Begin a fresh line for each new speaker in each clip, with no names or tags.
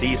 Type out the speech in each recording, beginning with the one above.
30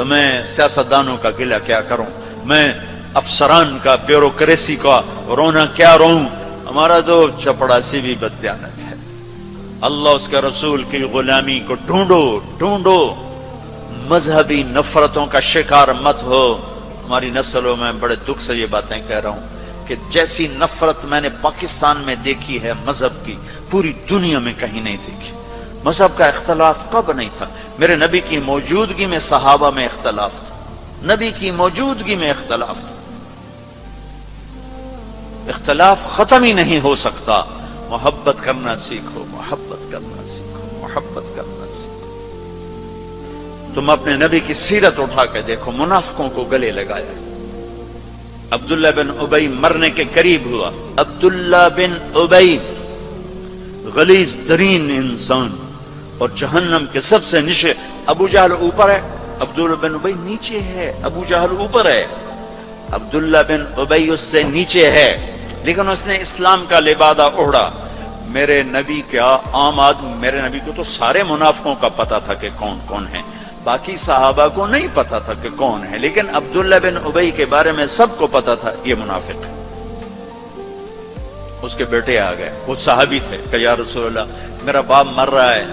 تو میں سیاستدانوں کا گلہ کیا کروں، میں افسران کا، بیوروکریسی کا رونا کیا روں؟ ہمارا تو چپڑاسی بھی بددیانت ہے۔ اللہ اس کے رسول کی غلامی کو ڈھونڈو ڈھونڈو، مذہبی نفرتوں کا شکار مت ہو۔ ہماری نسلوں میں بڑے دکھ سے یہ باتیں کہہ رہا ہوں کہ جیسی نفرت میں نے پاکستان میں دیکھی ہے مذہب کی، پوری دنیا میں کہیں نہیں دیکھی۔ مذہب کا اختلاف کب نہیں تھا؟ میرے نبی کی موجودگی میں صحابہ میں اختلاف تھا، نبی کی موجودگی میں اختلاف تھا۔ اختلاف ختم ہی نہیں ہو سکتا۔ محبت کرنا سیکھو، محبت کرنا سیکھو، محبت کرنا سیکھو۔ تم اپنے نبی کی سیرت اٹھا کے دیکھو، منافقوں کو گلے لگایا۔ عبداللہ بن ابی مرنے کے قریب ہوا۔ عبداللہ بن ابی غلیظ ترین انسان اور جہنم کے سب سے نیچے۔ ابو جہل اوپر ہے، عبداللہ بن ابی نیچے ہے۔ ابو جہل اوپر ہے، عبداللہ بن ابی اس سے نیچے ہے، لیکن اس نے اسلام کا لبادہ اوڑھا۔ میرے نبی کا عام آدمی، میرے نبی کو تو سارے منافقوں کا پتا تھا کہ کون کون ہیں، باقی صحابہ کو نہیں پتا تھا کہ کون ہے، لیکن عبداللہ بن ابی کے بارے میں سب کو پتا تھا یہ منافق ہے۔ اس کے بیٹے آ گئے، وہ صحابی تھے، کہ یا رسول اللہ میرا باپ مر رہا ہے،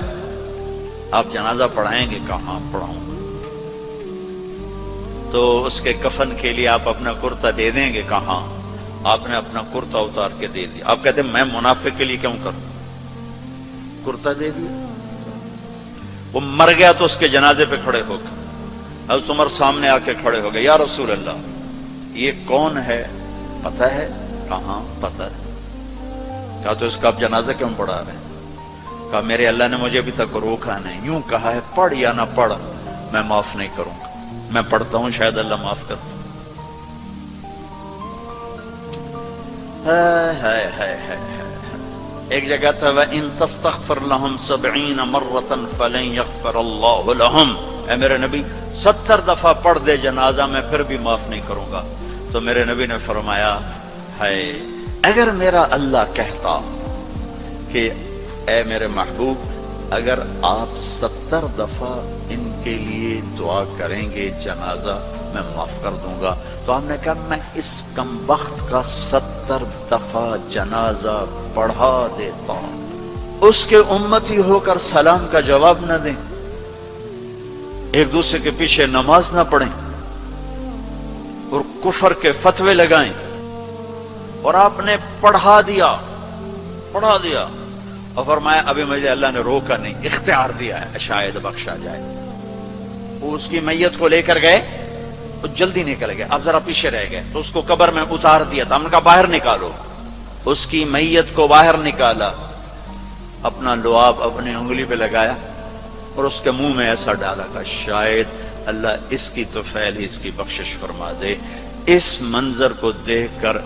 آپ جنازہ پڑھائیں گے؟ کہاں پڑھاؤں گا؟ تو اس کے کفن کے لیے آپ اپنا کرتا دے دیں گے؟ کہاں؟ آپ نے اپنا کرتا اتار کے دے دیا۔ آپ کہتے ہیں میں منافق کے لیے کیوں کروں؟ کرتا دے دیا۔ وہ مر گیا تو اس کے جنازے پہ کھڑے ہو گئے۔ حضرت عمر سامنے آ کے کھڑے ہو گئے، یا رسول اللہ یہ کون ہے پتہ ہے؟ کہاں پتہ ہے؟ کہا تو اس کا آپ جنازہ کیوں پڑھا رہے ہیں؟ کہا میرے اللہ نے مجھے ابھی تک روکا نہیں، یوں کہا ہے پڑھ یا نہ پڑھ میں معاف نہیں کروں گا، میں پڑھتا ہوں شاید اللہ معاف کر دے۔ ایک جگہ تھا وَإِن تَسْتَغْفِرْ لَهُمْ 70 مَرَّةً فَلَن يَغْفِرَ اللَّهُ لَهُمْ۔ اے میرے نبی 70 دفعہ پڑھ دے جنازہ میں پھر بھی معاف نہیں کروں گا۔ تو میرے نبی نے فرمایا ہے اگر میرا اللہ کہتا کہ اے میرے محبوب اگر آپ 70 دفعہ ان کے لیے دعا کریں گے جنازہ میں معاف کر دوں گا، تو ہم نے کہا میں اس کم بخت کا 70 دفعہ جنازہ پڑھا دیتا ہوں، اس کے امتی ہو کر سلام کا جواب نہ دیں، ایک دوسرے کے پیچھے نماز نہ پڑھیں اور کفر کے فتوے لگائیں، اور آپ نے پڑھا دیا اور فرمایا ابھی مجھے اللہ نے روکا نہیں، اختیار دیا ہے شاید بخشا جائے۔ وہ اس کی میت کو لے کر گئے، وہ جلدی نکل گئے، اب ذرا پیچھے رہ گئے، تو اس کو قبر میں اتار دیا تھا، ہم نے کہا باہر نکالو، اس کی میت کو باہر نکالا، اپنا لعاب اپنی انگلی پہ لگایا اور اس کے منہ میں ایسا ڈالا کہ شاید اللہ اس کی تو فعل ہی اس کی بخشش فرما دے۔ اس منظر کو دیکھ کر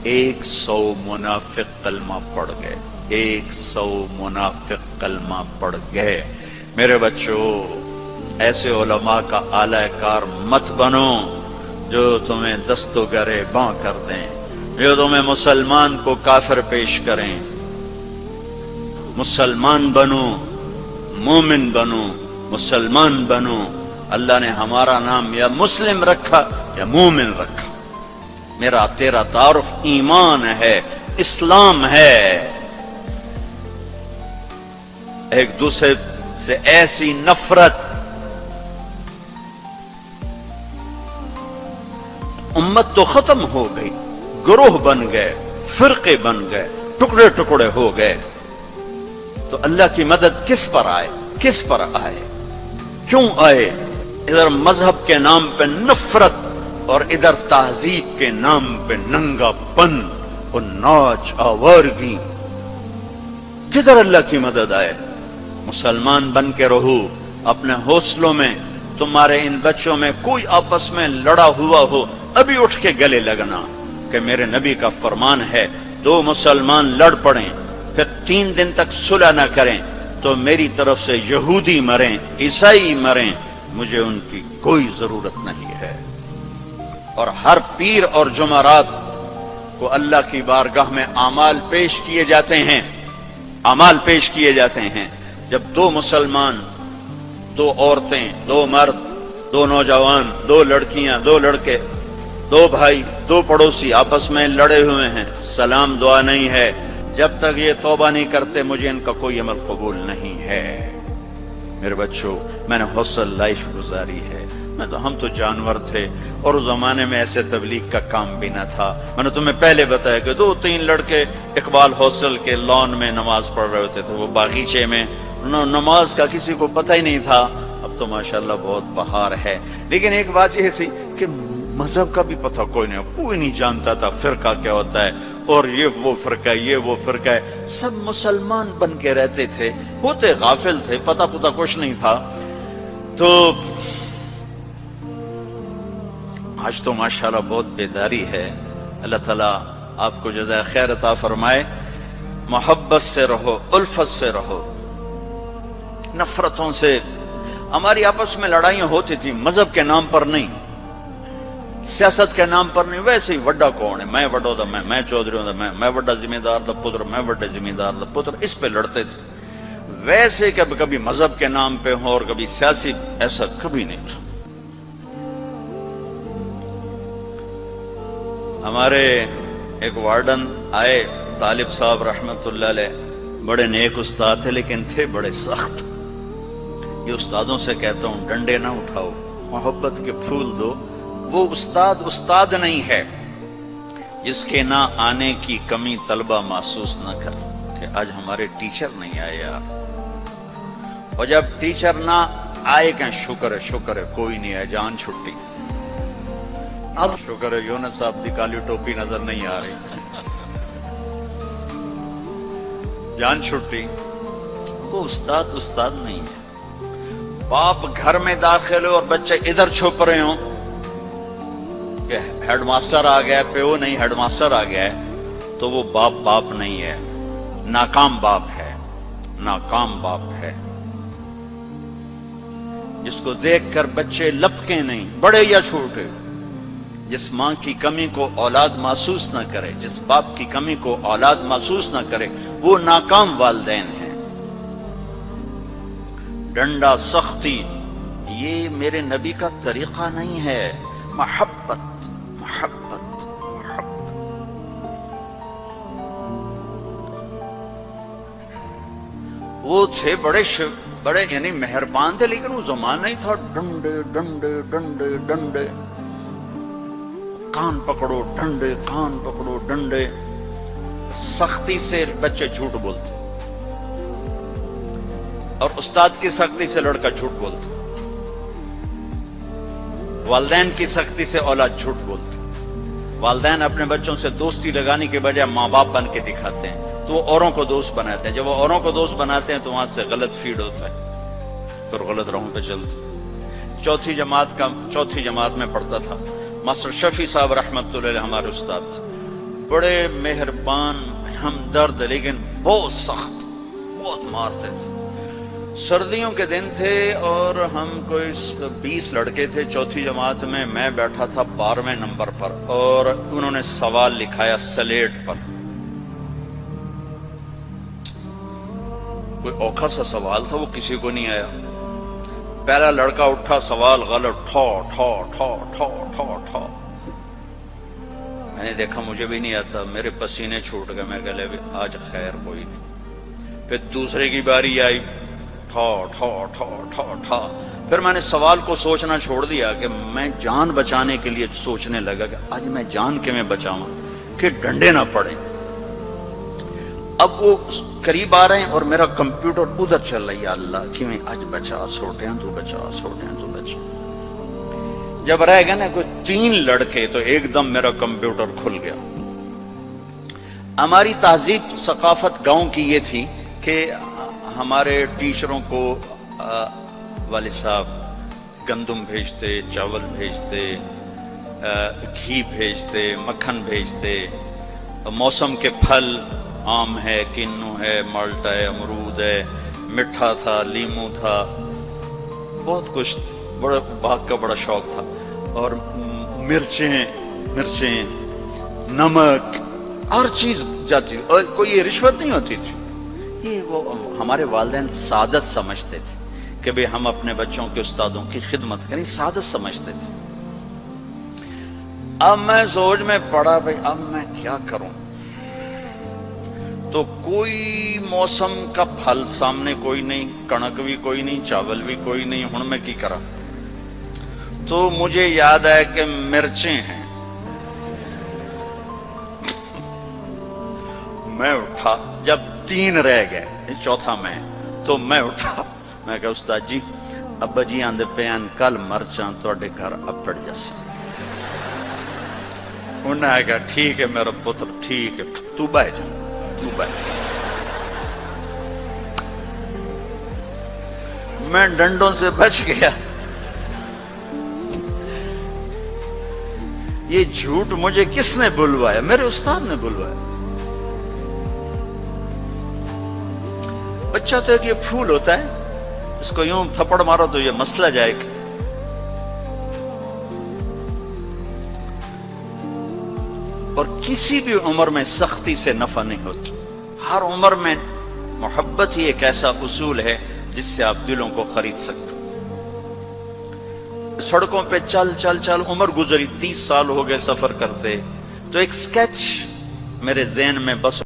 100 منافق کلمہ پڑھ گئے، 100 منافق کلمہ پڑھ گئے۔ میرے بچوں ایسے علماء کا اعلی کار مت بنو جو تمہیں دست و گریباں کر دیں، جو تمہیں مسلمان کو کافر پیش کریں۔ مسلمان بنو، مومن بنو، مسلمان بنو۔ اللہ نے ہمارا نام یا مسلم رکھا یا مومن رکھا، میرا تیرا تعارف ایمان ہے، اسلام ہے۔ ایک دوسرے سے ایسی نفرت، امت تو ختم ہو گئی، گروہ بن گئے، فرقے بن گئے، ٹکڑے ٹکڑے ہو گئے، تو اللہ کی مدد کس پر آئے؟ کس پر آئے؟ کیوں آئے؟ ادھر مذہب کے نام پہ نفرت اور ادھر تہذیب کے نام پہ ننگا پن اور ناچ آوارگی، کدھر اللہ کی مدد آئے؟ مسلمان بن کے رہو اپنے حوصلوں میں۔ تمہارے ان بچوں میں کوئی آپس میں لڑا ہوا ہو، ابھی اٹھ کے گلے لگنا، کہ میرے نبی کا فرمان ہے 2 مسلمان لڑ پڑیں پھر 3 دن تک صلح نہ کریں تو میری طرف سے یہودی مریں، عیسائی مریں، مجھے ان کی کوئی ضرورت نہیں ہے۔ اور ہر پیر اور جمعرات کو اللہ کی بارگاہ میں اعمال پیش کیے جاتے ہیں، اعمال پیش کیے جاتے ہیں۔ جب 2 مسلمان، 2 عورتیں، 2 مرد دو نوجوان، دو لڑکیاں، دو لڑکے، دو بھائی، دو پڑوسی آپس میں لڑے ہوئے ہیں، سلام دعا نہیں ہے، جب تک یہ توبہ نہیں کرتے مجھے ان کا کوئی عمل قبول نہیں ہے۔ میرے بچوں، میں نے حوصل لائف گزاری ہے، ہم تو جانور تھے، اور اس زمانے میں ایسے تبلیغ کا کام بھی نہ تھا۔ میں نے تمہیں پہلے بتایا کہ 2-3 لڑکے اقبال ہاسٹل کے لان میں نماز پڑھ رہے ہوتے تھے، وہ باغیچے میں، نماز کا کسی کو پتہ ہی نہیں تھا۔ اب تو ماشاءاللہ بہت بہار ہے، لیکن ایک بات یہ تھی کہ مذہب کا بھی پتہ کوئی نہیں جانتا تھا، فرقہ کیا ہوتا ہے، اور یہ وہ فرقہ ہے، یہ وہ فرقہ ہے، سب مسلمان بن کے رہتے تھے، ہوتے غافل تھے، پتہ کچھ نہیں تھا۔ تو آج تو ماشاءاللہ بہت بیداری ہے۔ اللہ تعالیٰ آپ کو جزائے خیر عطا فرمائے۔ محبت سے رہو، الفت سے رہو، نفرتوں سے۔ ہماری آپس میں لڑائیاں ہوتی تھیں، مذہب کے نام پر نہیں، سیاست کے نام پر نہیں، ویسے ہی وڈا کون ہے، میں وڈو دا میں چودھری ہوں دا میں وڈا ذمہ دار دا پتر، میں وڈے ذمہ دار دا پتر، اس پہ لڑتے تھے۔ ویسے کبھی مذہب کے نام پہ ہوں اور کبھی سیاسی، ایسا کبھی نہیں تھا۔ ہمارے ایک وارڈن آئے، طالب صاحب رحمت اللہ علیہ، بڑے نیک استاد تھے لیکن تھے بڑے سخت۔ یہ استادوں سے کہتا ہوں، ڈنڈے نہ اٹھاؤ، محبت کے پھول دو۔ وہ استاد نہیں ہے جس کے نہ آنے کی کمی طلبہ محسوس نہ کر کہ آج ہمارے ٹیچر نہیں آئے یار، اور جب ٹیچر نہ آئے کہ شکر ہے کوئی نہیں ہے، جان چھٹی۔ اب شکر ہے یونس صاحب دی کالی ٹوپی نظر نہیں آ رہی، جان چھٹی۔ وہ استاد نہیں ہے۔ باپ گھر میں داخل ہو اور بچے ادھر چھپ رہے ہوں کہ ہیڈ ماسٹر آ گیا، پیو نہیں ہیڈ ماسٹر آ گیا ہے، تو وہ باپ نہیں ہے، ناکام باپ ہے، ناکام باپ ہے۔ جس کو دیکھ کر بچے لپکیں نہیں، بڑے یا چھوٹے، جس ماں کی کمی کو اولاد محسوس نہ کرے، جس باپ کی کمی کو اولاد محسوس نہ کرے، وہ ناکام والدین ہیں۔ ڈنڈا، سختی، یہ میرے نبی کا طریقہ نہیں ہے۔ محبت، محبت، محبت۔ وہ تھے بڑے یعنی مہربان تھے، لیکن وہ زمانہ ہی تھا ڈنڈے ڈنڈے ڈنڈے ڈنڈے، کان پکڑو ڈنڈے، کان پکڑو ڈنڈے۔ سختی سے بچے جھوٹ بولتے، اور استاد کی سختی سے لڑکا جھوٹ بولتا، والدین کی سختی سے اولاد جھوٹ بولتی۔ والدین اپنے بچوں سے دوستی لگانے کے بجائے ماں باپ بن کے دکھاتے ہیں، تو وہ اوروں کو دوست بناتے ہیں۔ جب وہ اوروں کو دوست بناتے ہیں تو وہاں سے غلط فیڈ ہوتا ہے، پھر غلط راہوں پہ چلتے۔ چوتھی جماعت میں پڑھتا تھا، ماسٹر شفیع صاحب رحمت اللہ علیہ ہمارے استاد تھے، بڑے مہربان، ہمدرد، لیکن بہت سخت، بہت مارتے تھے۔ سردیوں کے دن تھے اور ہم کوئی 20 لڑکے تھے چوتھی جماعت میں، میں بیٹھا تھا 12ویں نمبر پر، اور انہوں نے سوال لکھایا سلیٹ پر۔ کوئی اوکھا سا سوال تھا، وہ کسی کو نہیں آیا۔ پہلا لڑکا اٹھا، سوال غلط، ٹھو ٹھو ٹھو ٹھو ٹھو ٹھو۔ میں نے دیکھا مجھے بھی نہیں آتا، میرے پسینے چھوٹ گئے، میں کہہ لے آج خیر کوئی نہیں۔ پھر دوسرے کی باری آئی، ٹھو ٹھو ٹھو ٹھو ٹھو۔ پھر میں نے سوال کو سوچنا چھوڑ دیا کہ میں جان بچانے کے لیے سوچنے لگا کہ آج میں جان کے میں بچاؤں کہ ڈنڈے نہ پڑیں۔ اب وہ قریب آ رہے ہیں اور میرا کمپیوٹر ادھر چل رہی ہے، اللہ کہ میں آج بچا چھوٹے ہیں تو بچا چھوٹے ہیں تو بچا۔ جب رہ گئے نا کوئی 3 لڑکے تو ایک دم میرا کمپیوٹر کھل گیا۔ ہماری تہذیب ثقافت گاؤں کی یہ تھی کہ ہمارے ٹیچروں کو والد صاحب گندم بھیجتے، چاول بھیجتے، گھی بھیجتے، مکھن بھیجتے، موسم کے پھل، آم ہے، کنو ہے، مالٹا ہے، امرود ہے، مٹھا تھا، لیمو تھا، بہت کچھ، بڑا باغ کا بڑا شوق تھا، اور مرچیں، نمک، ہر چیز جاتی تھی، اور کوئی یہ رشوت نہیں ہوتی تھی۔ یہ وہ ہمارے والدین سعادت سمجھتے تھے کہ بھی ہم اپنے بچوں کے استادوں کی خدمت کریں، سعادت سمجھتے تھے۔ اب میں سوچ میں پڑا بھائی اب میں کیا کروں، تو کوئی موسم کا پھل سامنے کوئی نہیں، کنک بھی کوئی نہیں، چاول بھی کوئی نہیں، ہن میں کی کرا؟ تو مجھے یاد ہے کہ مرچیں ہیں۔ میں اٹھا، جب 3 رہ گئے، چوتھا میں، تو میں اٹھا، میں کہا استاد جی ابا جی آندے پیان کل مرچاں توڑے گھر اپڑ جیسے۔ انہوں نے کہا ٹھیک ہے میرا پتر، ٹھیک ہے، تو بہ جا، تو بہ جا۔ میں ڈنڈوں سے بچ گیا۔ یہ جھوٹ مجھے کس نے بلوایا؟ میرے استاد نے بلوایا۔ بچہ تو ایک یہ پھول ہوتا ہے، اس کو یوں تھپڑ مارو تو یہ مسئلہ جائے گا۔ اور کسی بھی عمر میں سختی سے نفع نہیں ہوتی، ہر عمر میں محبت ہی ایک ایسا اصول ہے جس سے آپ دلوں کو خرید سکتے۔ سڑکوں پہ چل چل چل عمر گزری، 30 سال ہو گئے سفر کرتے، تو ایک سکیچ میرے ذہن میں بس